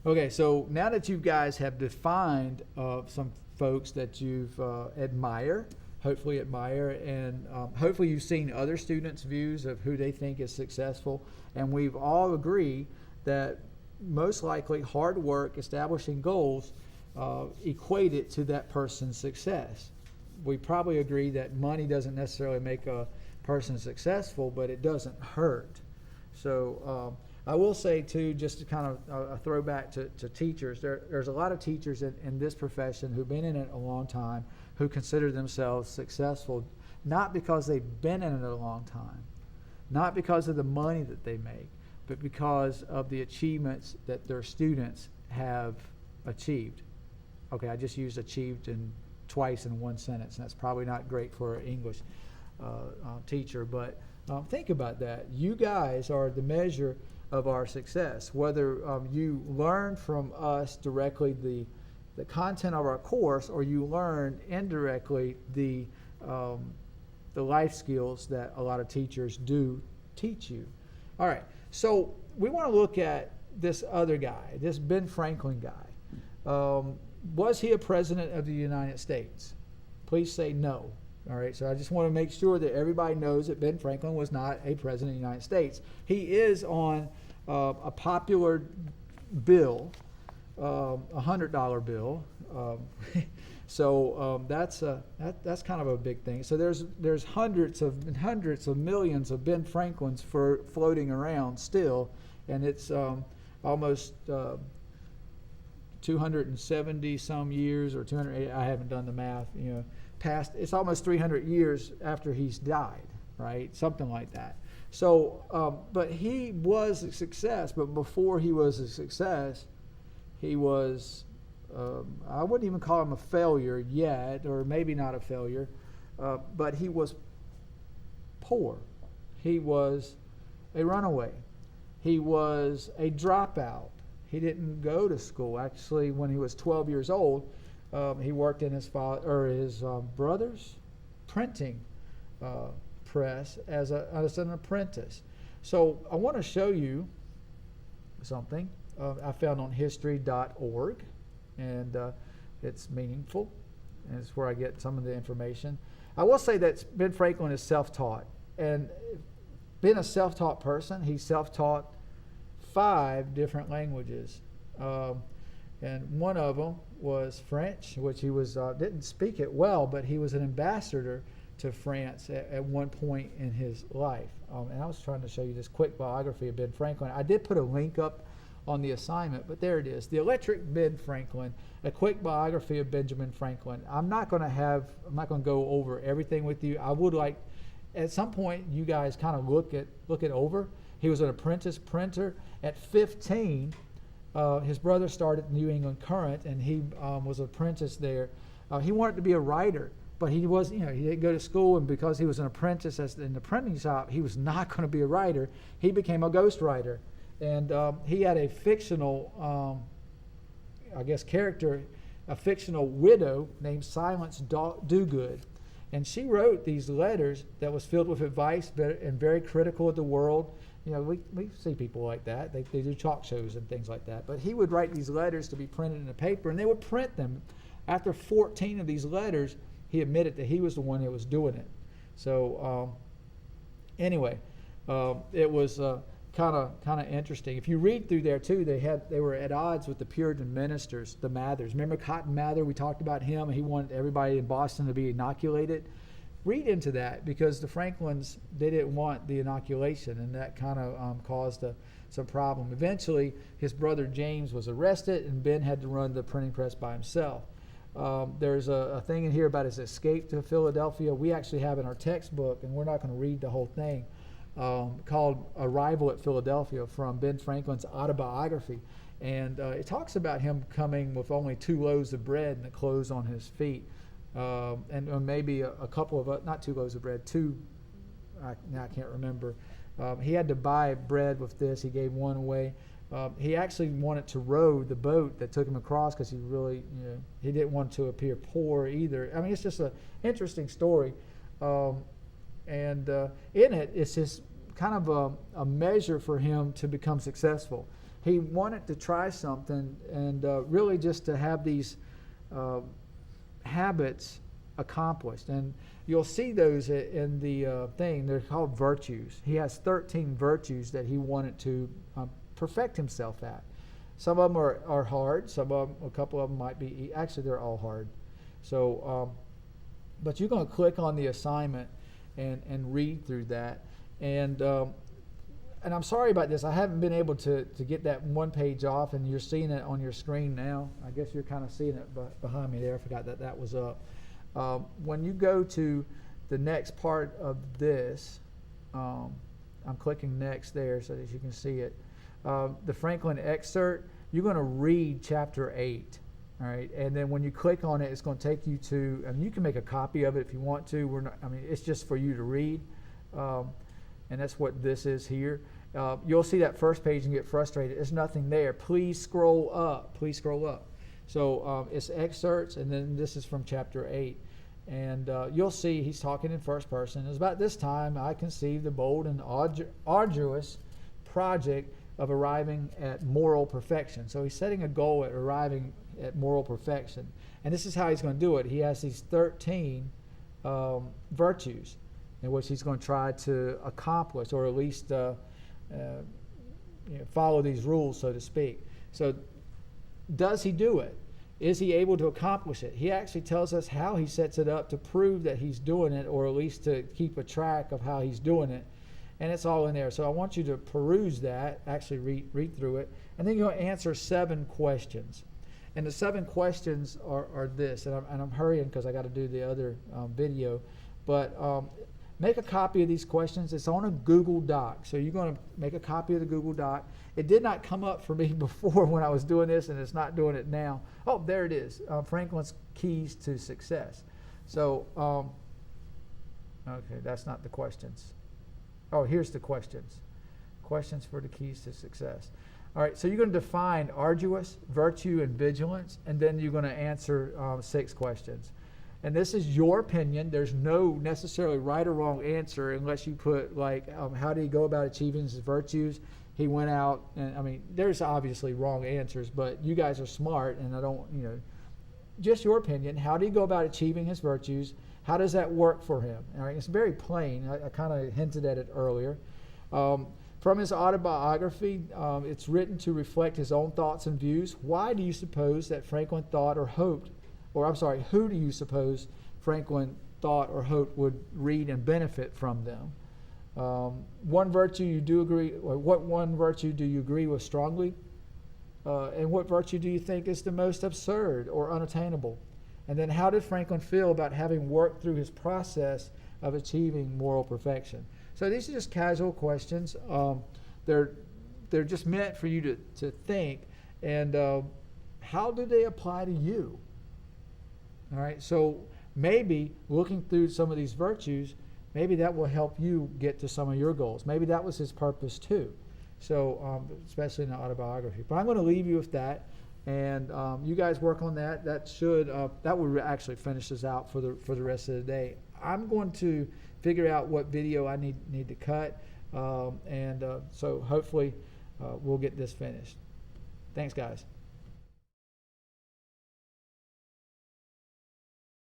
Okay, so now that you guys have defined some folks that you've hopefully admire, and hopefully you've seen other students' views of who they think is successful, and we've all agreed that most likely hard work, establishing goals, equate it to that person's success. We probably agree that money doesn't necessarily make a person successful, but it doesn't hurt. So I will say too, just to kind of a throwback to teachers, there's a lot of teachers in this profession who've been in it a long time who consider themselves successful, not because they've been in it a long time, not because of the money that they make, but because of the achievements that their students have achieved. Okay, I just used achieved twice in one sentence, and that's probably not great for an English teacher, but think about that. You guys are the measure of our success. Whether you learn from us directly the content of our course, or you learn indirectly the life skills that a lot of teachers do teach you. All right, so we want to look at this other guy, this Ben Franklin guy. Was he a president of the United States? Please say no. All right, so I just want to make sure that everybody knows that Ben Franklin was not a president of the United States. He is on a popular bill, $100 bill. So that's kind of a big thing. So there's hundreds of millions of Ben Franklins floating around still, and it's almost 270 some years, or 280. I haven't done the math. Past, it's almost 300 years after he's died, right? Something like that. So, but he was a success. But before he was a success, he was, I wouldn't even call him a failure yet, or maybe not a failure, but he was poor. He was a runaway. He was a dropout. He didn't go to school. Actually, when he was 12 years old, he worked in his brother's printing press as an apprentice. So I want to show you something I found on history.org, and it's meaningful, and it's where I get some of the information. I will say that Ben Franklin is self-taught, and being a self-taught person, he self-taught 5 different languages. And one of them was French, which he didn't speak it well, but he was an ambassador to France at one point in his life. And I was trying to show you this quick biography of Ben Franklin. I did put a link up on the assignment, but there it is. The Electric Ben Franklin, a quick biography of Benjamin Franklin. I'm not going to go over everything with you. I would like, at some point, you guys kind of look it over. He was an apprentice printer. At 15, his brother started the New England Courant, and he was an apprentice there. He wanted to be a writer, but he didn't go to school, and because he was an apprentice in the printing shop, he was not going to be a writer. He became a ghostwriter, and he had a fictional, character, a fictional widow named Silence Dogood, and she wrote these letters that was filled with advice and very critical of the world. We see people like that. They do talk shows and things like that. But he would write these letters to be printed in the paper, and they would print them. After 14 of these letters, he admitted that he was the one that was doing it. So anyway, it was kind of interesting. If you read through there too, they were at odds with the Puritan ministers, the Mathers. Remember Cotton Mather? We talked about him. He wanted everybody in Boston to be inoculated. Read into that, because the Franklins, they didn't want the inoculation, and that kind of caused some problem. Eventually, his brother James was arrested, and Ben had to run the printing press by himself. There's a thing in here about his escape to Philadelphia. We actually have in our textbook, and we're not going to read the whole thing, called Arrival at Philadelphia, from Ben Franklin's autobiography. And it talks about him coming with only 2 loaves of bread and the clothes on his feet. And maybe a couple of, not 2 loaves of bread, 2, now I can't remember. He had to buy bread with this. He gave one away. He actually wanted to row the boat that took him across, because he didn't want to appear poor either. I mean, it's just an interesting story. In it, it's just kind of a measure for him to become successful. he wanted to try something and really just to have these habits accomplished. And you'll see those in the thing. They're called virtues. He has 13 virtues that he wanted to perfect himself at. Some of them are hard. Some of them, a couple of them might be, actually they're all hard. So, but you're going to click on the assignment and read through that. And I'm sorry about this. I haven't been able to get that one page off, and you're seeing it on your screen now. I guess you're kind of seeing it behind me there. I forgot that was up. When you go to the next part of this, I'm clicking next there so that you can see it. The Franklin excerpt, you're going to read chapter 8. All right, and then when you click on it, it's going to take you to, and you can make a copy of it if you want to. It's just for you to read, and that's what this is here. You'll see that first page and get frustrated. There's nothing there. Please scroll up. Please scroll up. So it's excerpts, and then this is from chapter 8. And you'll see he's talking in first person. It was about this time I conceived the bold and arduous project of arriving at moral perfection. So he's setting a goal at arriving at moral perfection. And this is how he's going to do it. He has these 13 virtues in which he's going to try to accomplish, or at least follow these rules, so to speak. So does he do it? Is he able to accomplish it? He actually tells us how he sets it up to prove that he's doing it, or at least to keep a track of how he's doing it. And it's all in there. So I want you to peruse that, actually read through it, and then you're going to answer 7 questions. And the 7 questions are this, and I'm hurrying because I got to do the other video, but make a copy of these questions. It's on a Google Doc, so you're going to make a copy of the Google Doc. It did not come up for me before when I was doing this, and it's not doing it now. Oh, there it is, Franklin's Keys to Success. So, okay, that's not the questions. Oh, here's the questions. Questions for the keys to success. All right, so you're going to define arduous, virtue, and vigilance, and then you're going to answer 6 questions. And this is your opinion. There's no necessarily right or wrong answer unless you put, like, how did he go about achieving his virtues? He went out, and there's obviously wrong answers, but you guys are smart, and I don't, just your opinion. How did he go about achieving his virtues? How does that work for him? All right, it's very plain. I kind of hinted at it earlier. From his autobiography, it's written to reflect his own thoughts and views. Why do you suppose that Franklin thought or hoped, who do you suppose Franklin thought or hoped would read and benefit from them? One virtue you do agree, or what one virtue do you agree with strongly? And what virtue do you think is the most absurd or unattainable? And then how did Franklin feel about having worked through his process of achieving moral perfection? So these are just casual questions. They're just meant for you to think. And how do they apply to you? All right, so maybe looking through some of these virtues, maybe that will help you get to some of your goals. Maybe that was his purpose too. So especially in the autobiography. But I'm going to leave you with that. And you guys work on that. That will actually finish us out for the rest of the day. I'm going to figure out what video I need to cut, so hopefully we'll get this finished. Thanks, guys.